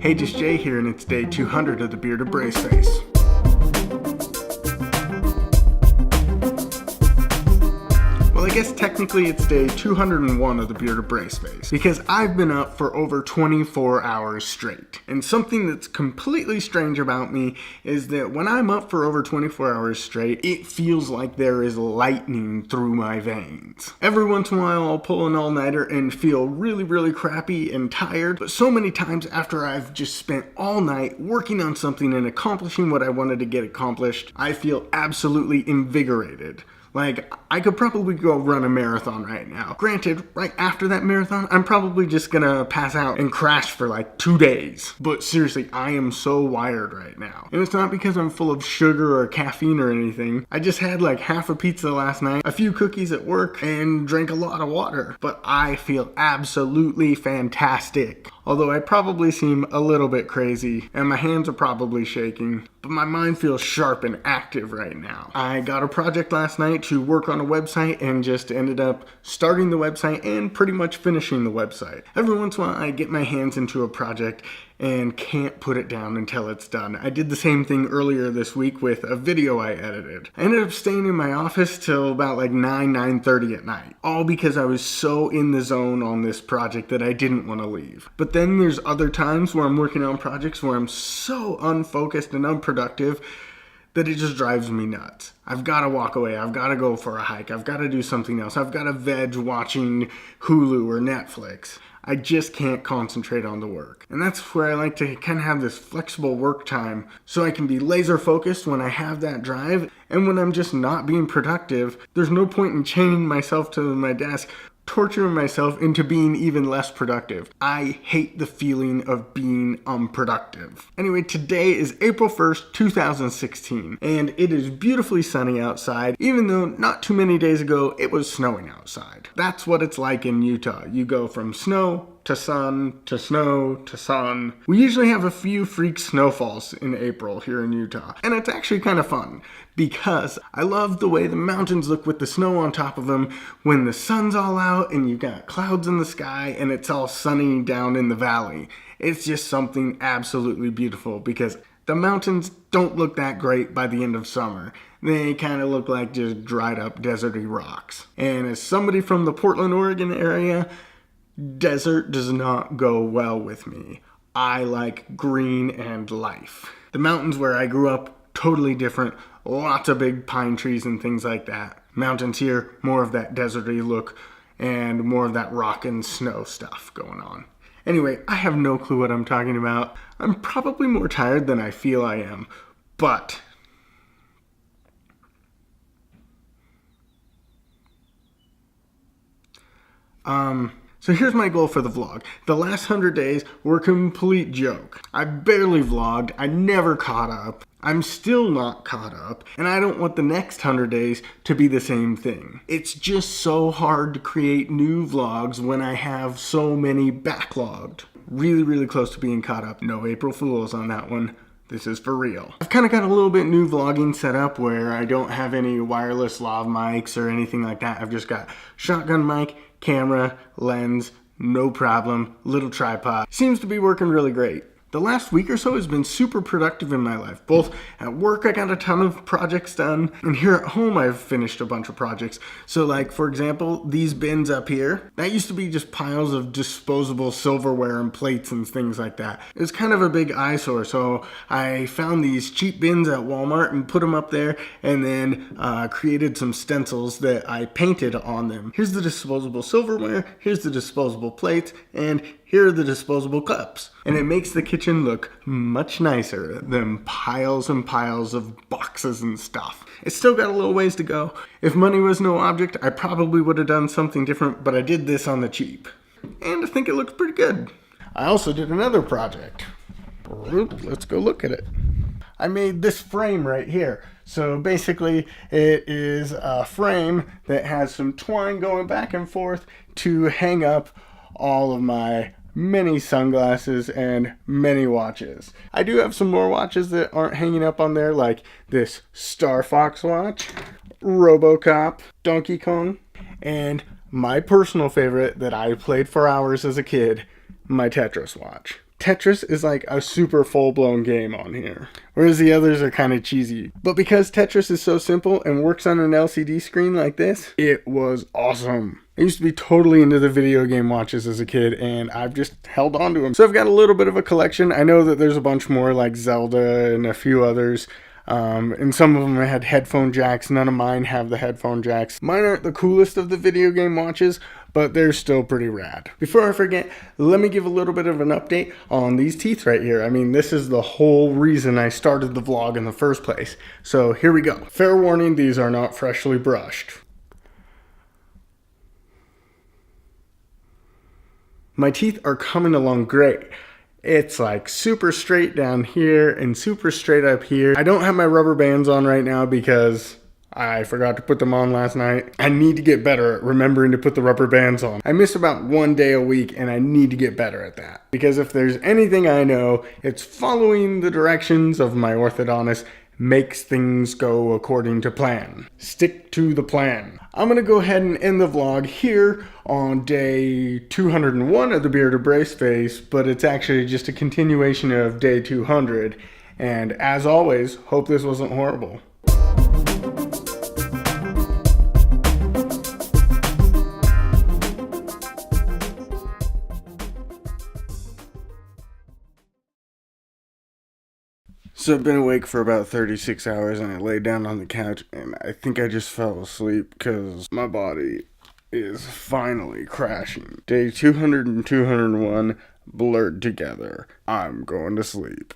Hey, just Jay here, and it's day 200 of the Bearded Brace Face. Well, I guess technically it's day 201 of the Bearded Brace Face, because I've been up for over 24 hours straight. And something that's completely strange about me is that when I'm up for over 24 hours straight, it feels like there is lightning through my veins. Every once in a while I'll pull an all-nighter and feel really crappy and tired, but so many times after I've just spent all night working on something and accomplishing what I wanted to get accomplished, I feel absolutely invigorated. Like, I could probably go run a marathon right now. Granted, right after that marathon, I'm probably just gonna pass out and crash for like 2 days. But seriously, I am so wired right now. And it's not because I'm full of sugar or caffeine or anything. I just had like half a pizza last night, a few cookies at work, and drank a lot of water. But I feel absolutely fantastic. Although I probably seem a little bit crazy, and my hands are probably shaking, but my mind feels sharp and active right now. I got a project last night to work on a website and just ended up starting the website and pretty much finishing the website. Every once in a while I get my hands into a project and can't put it down until it's done. I did the same thing earlier this week with a video I edited. I ended up staying in my office till about like 9:30 at night, all because I was so in the zone on this project that I didn't want to leave. But then there's other times where I'm working on projects where I'm so unfocused and unproductive that it just drives me nuts. I've got to walk away. I've got to go for a hike. I've got to do something else. I've got to veg watching Hulu or Netflix. I just can't concentrate on the work. And that's where I like to kind of have this flexible work time so I can be laser focused when I have that drive. And when I'm just not being productive, there's no point in chaining myself to my desk, torturing myself into being even less productive. I hate the feeling of being unproductive. Anyway, today is April 1st, 2016, and it is beautifully sunny outside, even though not too many days ago it was snowing outside. That's what it's like in Utah. You go from snow to sun, to snow, to sun. We usually have a few freak snowfalls in April here in Utah. And it's actually kind of fun because I love the way the mountains look with the snow on top of them when the sun's all out and you've got clouds in the sky and it's all sunny down in the valley. It's just something absolutely beautiful because the mountains don't look that great by the end of summer. They kind of look like just dried up deserty rocks. And as somebody from the Portland, Oregon area, desert does not go well with me. I like green and life. The mountains where I grew up, totally different. Lots of big pine trees and things like that. Mountains here, more of that deserty look and more of that rock and snow stuff going on. Anyway, I have no clue what I'm talking about. I'm probably more tired than I feel I am, but so here's my goal for the vlog. The last 100 days were a complete joke. I barely vlogged, I never caught up, I'm still not caught up, and I don't want the next 100 days to be the same thing. It's just so hard to create new vlogs when I have so many backlogged. Really close to being caught up. No April Fools on that one. This is for real. I've kind of got a little bit new vlogging set up where I don't have any wireless lav mics or anything like that. I've just got shotgun mic, camera, lens, no problem, little tripod. Seems to be working really great. The last week or so has been super productive in my life. Both at work, I got a ton of projects done, and here at home, I've finished a bunch of projects. So like, for example, these bins up here, that used to be just piles of disposable silverware and plates and things like that. It was kind of a big eyesore, so I found these cheap bins at Walmart and put them up there, and then created some stencils that I painted on them. Here's the disposable silverware, here's the disposable plates, and here are the disposable cups. And it makes the kitchen look much nicer than piles and piles of boxes and stuff. It's still got a little ways to go. If money was no object, I probably would have done something different, but I did this on the cheap. And I think it looks pretty good. I also did another project. Let's go look at it. I made this frame right here. So basically it is a frame that has some twine going back and forth to hang up all of my many sunglasses and many watches. I do have some more watches that aren't hanging up on there, like this Star Fox watch, RoboCop, Donkey Kong, and my personal favorite that I played for hours as a kid, my Tetris watch. Tetris is like a super full-blown game on here, whereas the others are kind of cheesy. But because Tetris is so simple and works on an LCD screen like this, it was awesome. I used to be totally into the video game watches as a kid, and I've just held on to them. So I've got a little bit of a collection. I know that there's a bunch more like Zelda and a few others. And some of them had headphone jacks. None of mine have the headphone jacks. Mine aren't the coolest of the video game watches, but they're still pretty rad. Before I forget, let me give a little bit of an update on these teeth right here. I mean, this is the whole reason I started the vlog in the first place. So here we go. Fair warning, these are not freshly brushed. My teeth are coming along great. It's like super straight down here and super straight up here. I don't have my rubber bands on right now because I forgot to put them on last night. I need to get better at remembering to put the rubber bands on. I miss about 1 day a week, and I need to get better at that. Because if there's anything I know, it's following the directions of my orthodontist makes things go according to plan. Stick to the plan. I'm gonna go ahead and end the vlog here on day 201 of the bearded brace face, but it's actually just a continuation of day 200. And as always, hope this wasn't horrible. So I've been awake for about 36 hours, and I laid down on the couch and I think I just fell asleep because my body is finally crashing. Day 200 and 201 blurred together. I'm going to sleep.